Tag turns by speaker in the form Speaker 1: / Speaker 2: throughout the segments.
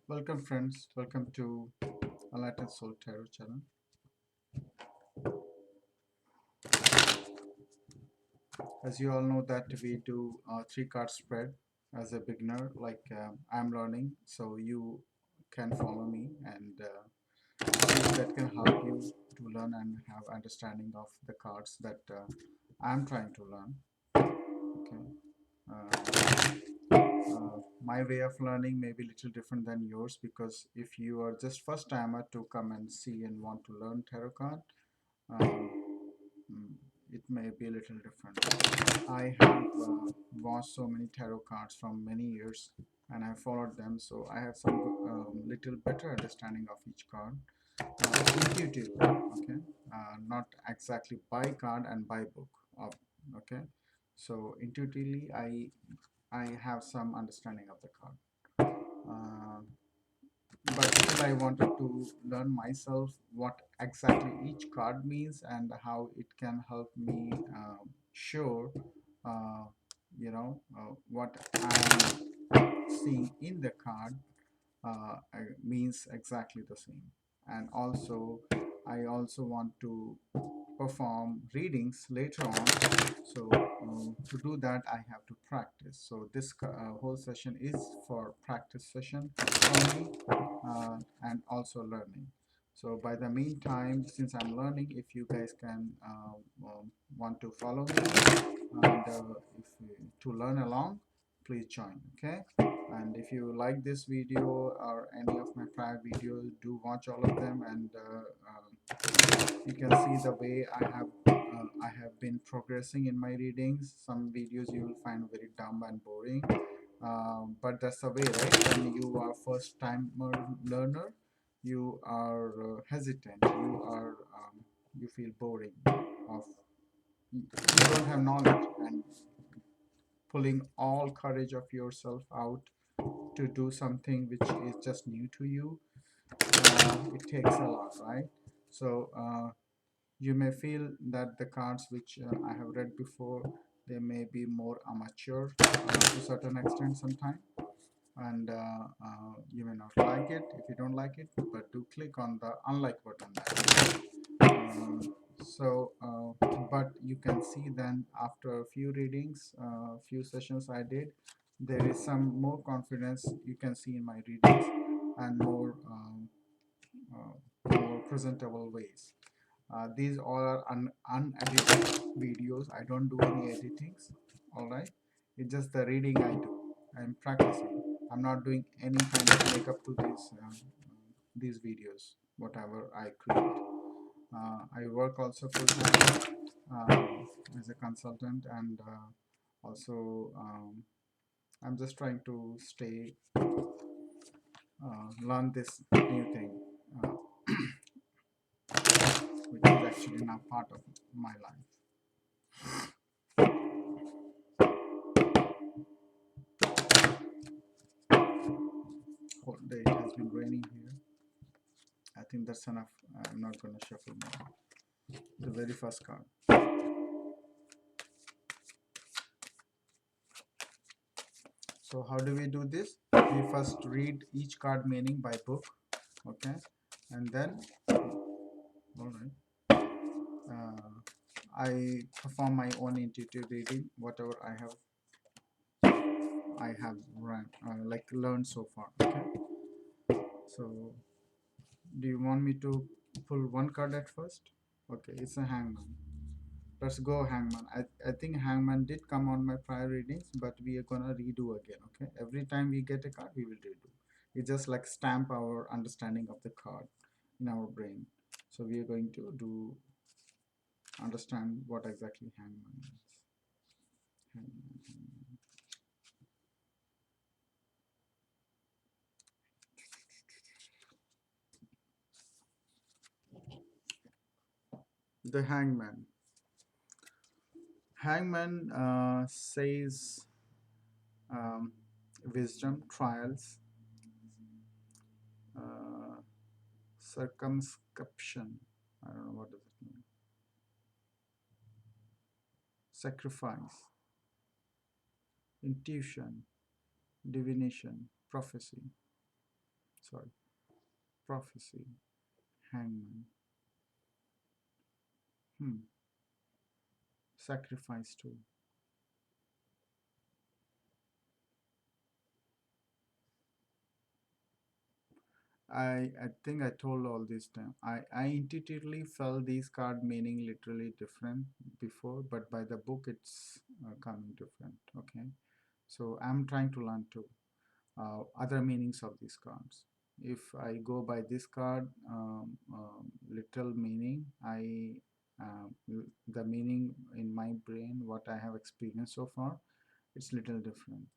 Speaker 1: Welcome, friends. Welcome to a Latin Soul Tarot channel. As you all know, that we do three card spread as a beginner. Like I'm learning, so you can follow me and see that can help you to learn and have understanding of the cards that I'm trying to learn. Okay. My way of learning may be a little different than yours, because if you are just first timer to come and see and want to learn tarot card, um, mm, it may be a little different. I have watched so many tarot cards from many years, and I followed them, so I have some little better understanding of each card, intuitively. Okay, not exactly by card and by book. Okay, so intuitively, I have some understanding of the card. Uh, but still I wanted to learn myself what exactly each card means and how it can help me sure uh, what I'm seeing in the card means exactly the same. And also I also want to perform readings later on, so to do that I have to practice. So this whole session is for practice session only, and also learning. So by the meantime, since I'm learning, if you guys can want to follow me and if to learn along, please join. Okay, and if you like this video or any of my prior videos, do watch all of them, and you can see the way I have been progressing in my readings. Some videos you will find very dumb and boring, but that's the way, right? When you are first timer learner, you are hesitant, you feel boring of you don't have knowledge, and pulling all courage of yourself out to do something which is just new to you, it takes a lot, right? So you may feel that the cards which I have read before, they may be more amateur to a certain extent sometimes, and you may not like it. If you don't like it, but do click on the unlike button there. But you can see then after a few readings, few sessions I did, there is some more confidence you can see in my readings, and more presentable ways. These all are unedited videos. I don't do any editings. All right, it's just the reading I do. I'm practicing. I'm not doing any kind of makeup to these videos, whatever I create. I work also full time as a consultant, and also I'm just trying to learn this new thing, uh, which is actually now part of my life. Whole day it has been raining here. I think that's enough. I'm not going to shuffle more. The very first card. So how do we do this? We first read each card meaning by book, okay, and then all right, I perform my own intuitive reading, whatever I have run, like learned so far. Okay, so do you want me to pull one card at first? Okay, it's a hangman. Let's go hangman. I think hangman did come on my prior readings, but we are gonna redo again. Okay, every time we get a card we will redo. We just like stamp our understanding of the card in our brain. So we are going to do understand what exactly hangman is. Hangman, hangman. The hangman. Hangman says um, wisdom, trials, uh, circumscription. I don't know what does it mean. Sacrifice, intuition, divination, prophecy. sorry, prophecy, hangman, hmm, sacrifice too. I think I told all this time. I intuitively felt these card meaning literally different before, but by the book it's coming different. Okay, so I'm trying to learn too other meanings of these cards. If I go by this card, literal meaning, the meaning in my brain, what I have experienced so far, it's little different.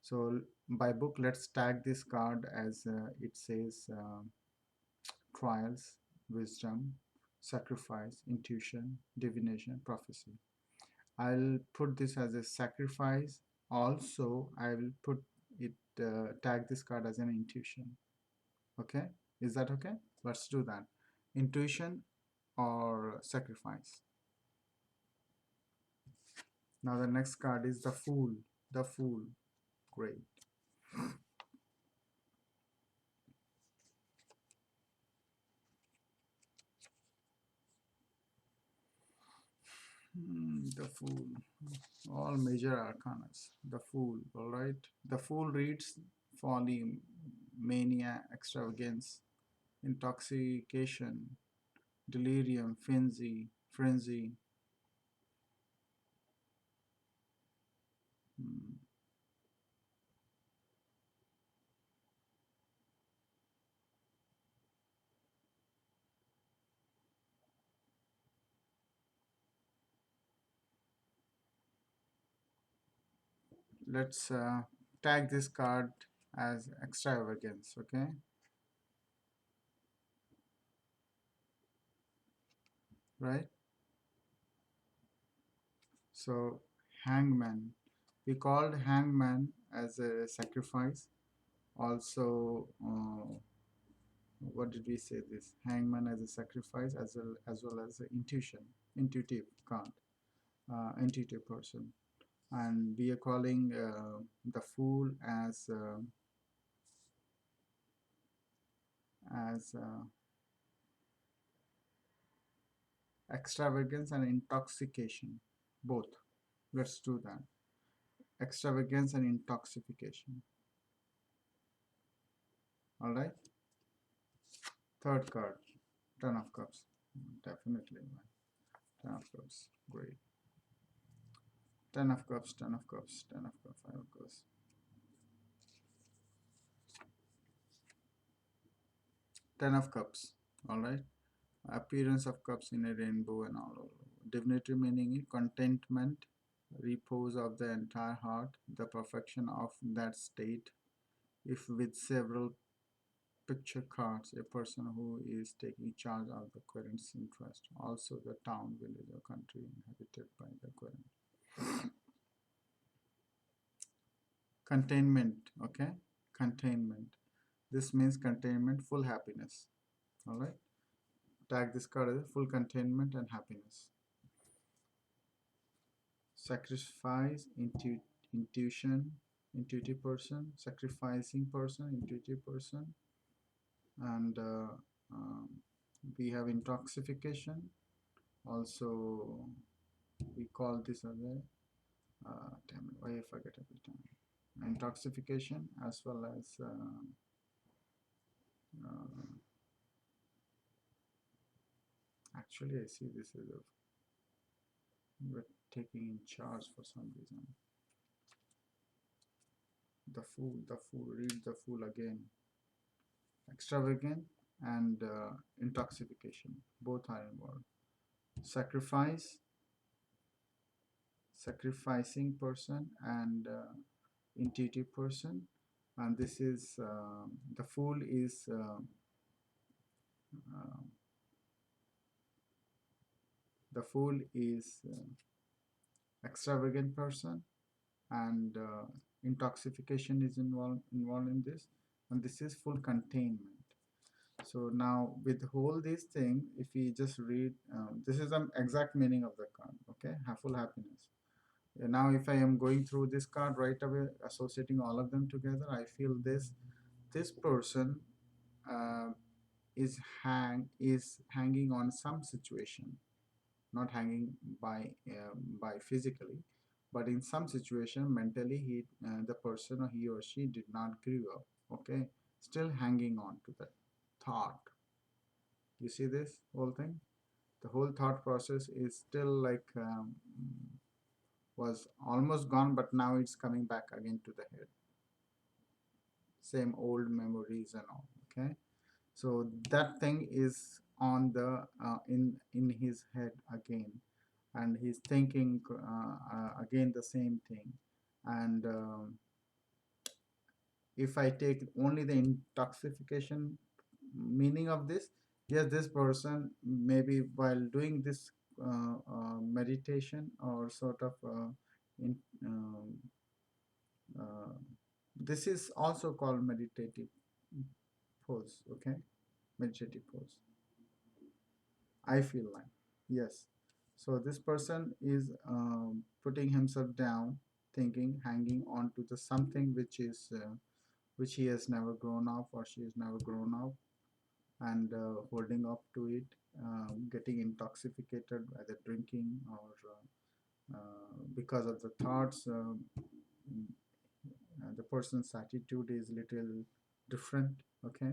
Speaker 1: So by book, let's tag this card as it says trials, wisdom, sacrifice, intuition, divination, prophecy. I'll put this as a sacrifice. Also, I will put it tag this card as an intuition. Okay, is that okay? Let's do that. Intuition or sacrifice. Now the next card is the Fool. The Fool. Great. The Fool. All major arcanas. The Fool. All right. The Fool reads folly, mania, extravagance, intoxication, delirium, frenzy. Hmm. Let's tag this card as extravagance. Okay, right. So hangman, we called hangman as a sacrifice. Also, what did we say? This hangman as a sacrifice, as well as a intuitive card, intuitive person, and we are calling the fool as extravagance and intoxication, both. Let's do that. Extravagance and intoxication. All right. Third card, Ten of Cups. Definitely, man. Ten of Cups. Great. Ten of Cups, Ten of Cups, Ten of Cups, Five of Cups. Ten of Cups. All right. Appearance of cups in a rainbow and all over. Divinity meaning contentment, repose of the entire heart, the perfection of that state. If with several picture cards, a person who is taking charge of the querent's interest. Also, the town, village, or country inhabited by the querent. Containment, okay? Containment. This means containment, full happiness. All right. Tag this card as full containment and happiness. Sacrifice, intuition, intuitive person, sacrificing person, intuitive person, and um, we have intoxication. Also, we call this as a damn it, why I forget every time. Intoxication as well as uh, actually I see this as a we're taking in charge for some reason. The fool, read the fool again. Extravagant and intoxication, both are involved. Sacrifice, sacrificing person, and intuitive person. And this is the fool is uh, the fool is extravagant person, and intoxication is involved in this, and this is full containment. So now with whole this thing, if we just read, this is the exact meaning of the card. Okay, full happiness. Now if I am going through this card right away, associating all of them together, I feel this person. uh, is hanging on some situation, not hanging by physically, but in some situation mentally the person or he or she did not grew up. Okay, still hanging on to that thought. You see this whole thing? The whole thought process is still like was almost gone, but now it's coming back again to the head. Same old memories and all. Okay, so that thing is on the in his head again, and he's thinking again the same thing. And if I take only the intoxication meaning of this, yes, this person maybe while doing this meditation or sort of in, um, uh, this is also called meditative pose. Okay, meditative pose, I feel like. Yes. So this person is putting himself down, thinking, hanging on to the something which he has never grown up or she has never grown up, and holding up to it, getting intoxicated, either drinking or because of the thoughts. The person's attitude is little different. Okay,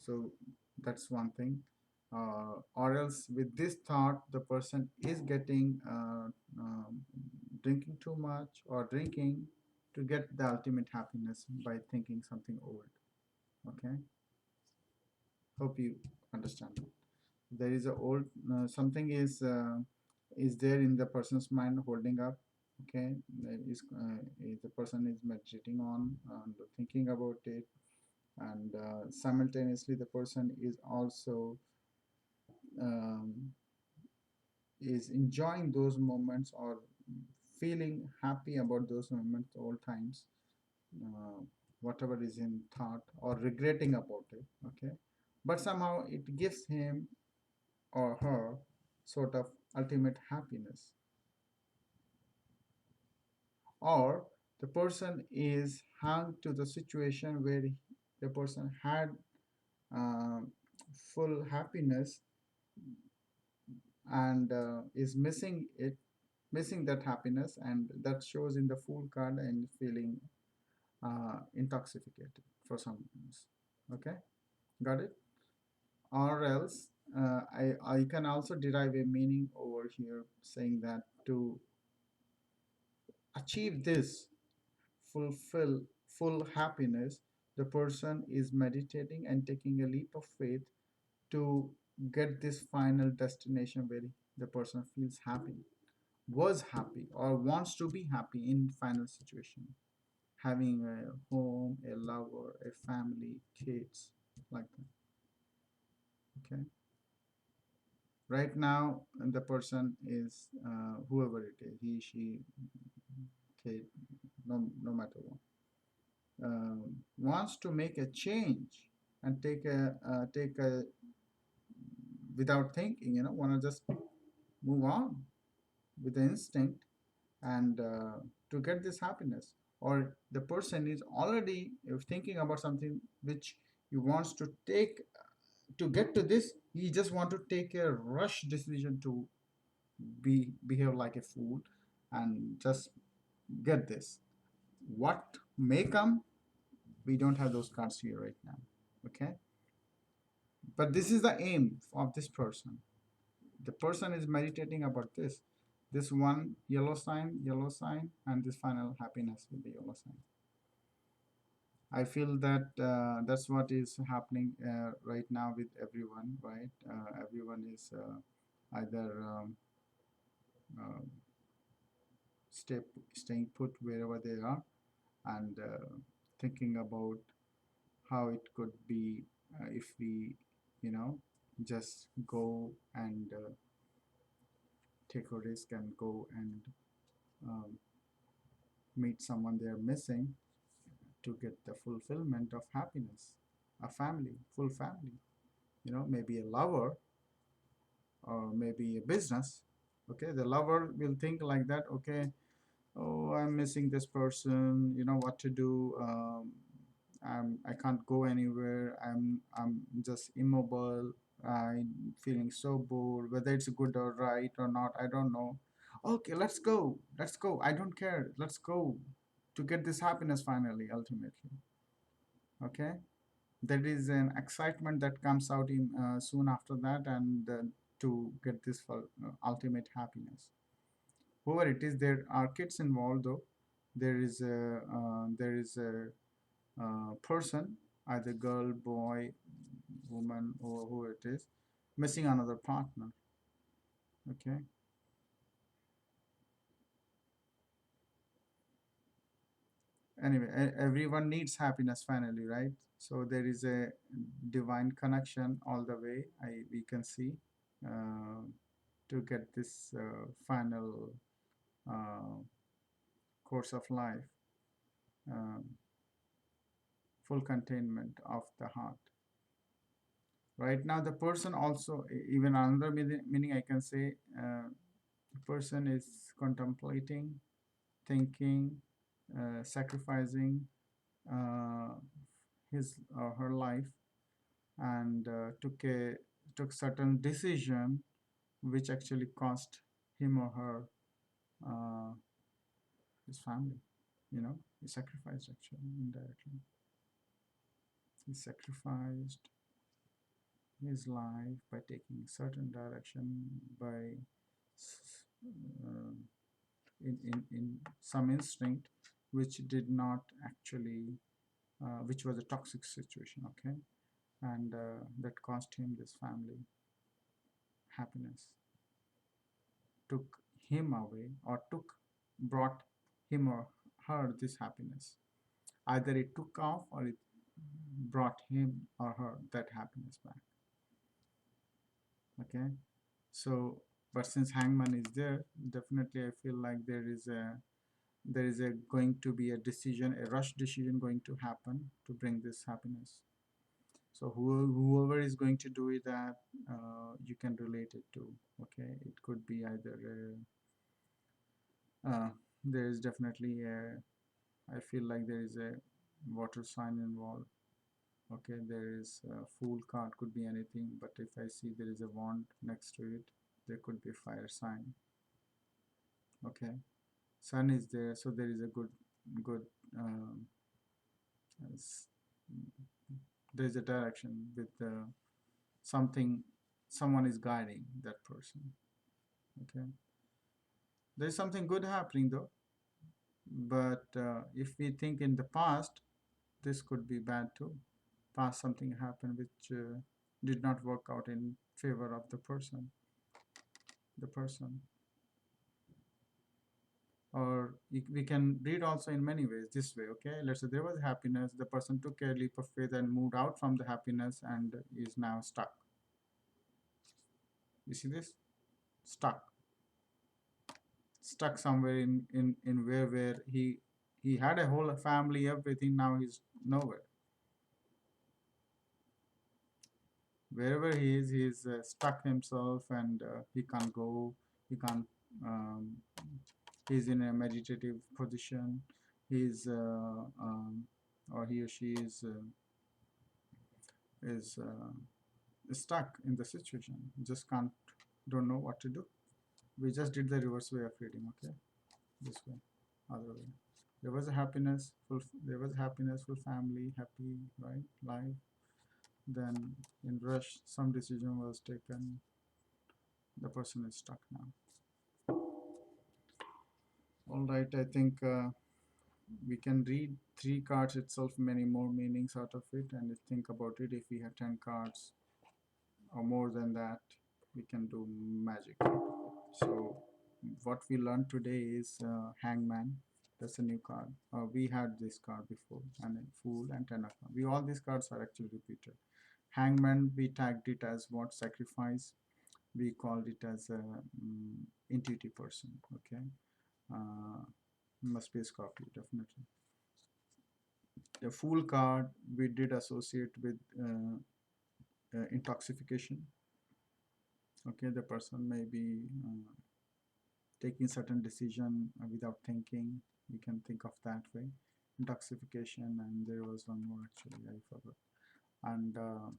Speaker 1: so that's one thing. Or else with this thought the person is getting drinking too much or drinking to get the ultimate happiness by thinking something old. Okay, hope you understand. There is a old something is there in the person's mind holding up. Okay, is the person is meditating on and thinking about it, and simultaneously the person is also um, is enjoying those moments or feeling happy about those moments all times, uh, whatever is in thought or regretting about it. Okay, but somehow it gives him or her sort of ultimate happiness. Or the person is hung to the situation where the person had uh, full happiness and is missing that happiness, and that shows in the fool card and feeling intoxicated for some reasons. Okay, got it? Or else I can also derive a meaning over here saying that to achieve this fulfill full happiness, the person is meditating and taking a leap of faith to get this final destination where the person feels happy, was happy, or wants to be happy in final situation, having a home, a lover, a family, kids, like that. Okay, right now the person is whoever it is, he, she, kid, no matter what, wants to make a change and take a without thinking, want to just move on with the instinct, and to get this happiness. Or the person is already thinking about something which he wants to take to get to this. He just want to take a rush decision to behave like a fool and just get this. What may come, we don't have those cards here right now. Okay, but this is the aim of this person. The person is meditating about this one yellow sign, and this final happiness with the yellow sign. I feel that that's what is happening right now with everyone, right? Everyone is either uh, stay, staying put wherever they are, and thinking about how it could be if we, you know, just go and take a risk and go and um, meet someone they are missing to get the fulfillment of happiness, a family, full family, maybe a lover or maybe a business. Okay, the lover will think like that. Okay, oh, I'm missing this person, what to do, I can't go anywhere. I'm just immobile. I'm feeling so bored. Whether it's good or right or not, I don't know. Okay, let's go. Let's go. I don't care. Let's go to get this happiness finally, ultimately. Okay, there is an excitement that comes out in soon after that, and to get this for ultimate happiness. Whoever it is, there are kids involved though. There is a person, either girl, boy, woman, or who it is, missing another partner. Okay. Anyway, everyone needs happiness finally, right? So there is a divine connection all the way. We can see uh, to get this final uh, course of life, um, full containment of the heart. Right now, the person also, even another meaning I can say, the person is contemplating, thinking, sacrificing uh, his or her life, and took certain decision which actually cost him or her uh, his family. He sacrificed actually indirectly. He sacrificed his life by taking certain direction by uh, in some instinct which did not actually which was a toxic situation, okay, and that cost him this family happiness, took him away, or brought him or her this happiness. Either it took off or it brought him or her that happiness back. Okay, so but since hangman is there, definitely I feel like there is a going to be a decision, a rush decision going to happen to bring this happiness. So whoever is going to do it, that you can relate it to. Okay, it could be either there is definitely a, I feel like there is a water sign involved. Okay, there is a fool card, could be anything, but if I see there is a wand next to it, there could be a fire sign. Okay, sun is there, so there is a good um, s- there is a direction with something, someone is guiding that person. Okay, there is something good happening though, but if we think in the past, this could be bad too. Past something happened which did not work out in favor of the person. Or we can read also in many ways this way. Okay, let's say there was happiness, the person took a leap of faith and moved out from the happiness and is now stuck. You see this? Stuck somewhere in where he had a whole family, everything. Now he's nowhere. Wherever he is stuck himself, and he can't go, he can't um, he's in a meditative position. He's or he or she is stuck in the situation, just can't, don't know what to do. We just did the reverse way of reading. Okay, this way, other way. There was happiness, full family, happy, right, life. Then in rush, some decision was taken. The person is stuck now. All right, I think we can read three cards itself, many more meanings out of it, and think about it. If we have 10 cards or more than that, we can do magic. So what we learned today is Hangman. That's a new card. We had this card before, and a Fool and Ten of Cups. We all these cards are actually repeated. Hangman, we tagged it as what, sacrifice. We called it as a intuitive person. Okay, uh, must be a Scorpio, definitely. The Fool card we did associate with intoxication. Okay, the person may be taking certain decision without thinking. You can think of that way. intoxication, and there was one more actually, I forgot. And uh,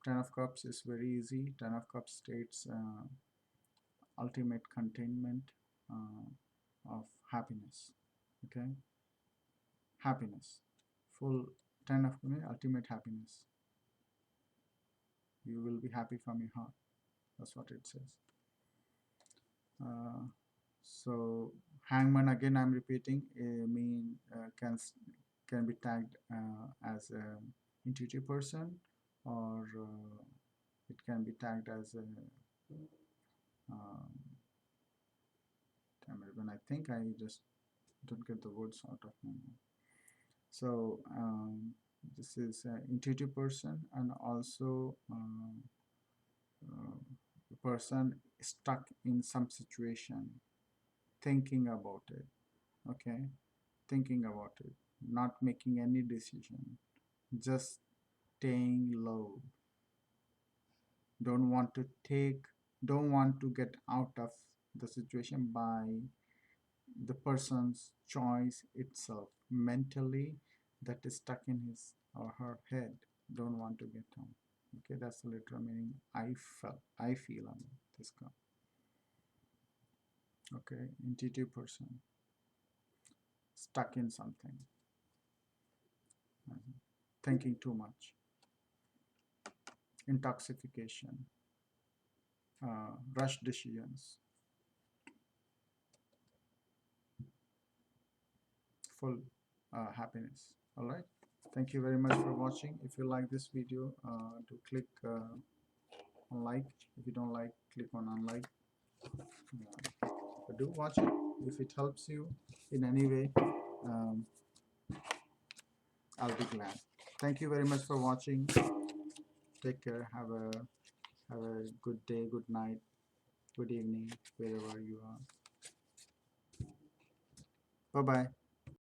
Speaker 1: Ten of Cups is very easy. Ten of Cups states ultimate containment of happiness. Okay, happiness, full. Ten of ultimate happiness. You will be happy from your heart. That's what it says. Uh, so Hangman, again I'm repeating, can be tagged as an intuitive person, or it can be tagged as a um, when I think I just don't get the words out of my mouth. So this is an intuitive person, and also a person stuck in some situation, thinking about it. Okay, thinking about it, not making any decision, just staying low. Don't want to take, don't want to get out of the situation by the person's choice itself. Mentally, that is stuck in his or her head. Don't want to get out. Okay, that's the literal meaning. I feel on this card. Okay, intuitive person, stuck in something, thinking too much, intoxication, rush decisions, full happiness. All right. Thank you very much for watching. If you like this video, do click on like. If you don't like, click on unlike. But do watch it. If it helps you in any way, um, I'll be glad. Thank you very much for watching. Take care. Have a good day, good night, good evening, wherever you are. Bye bye.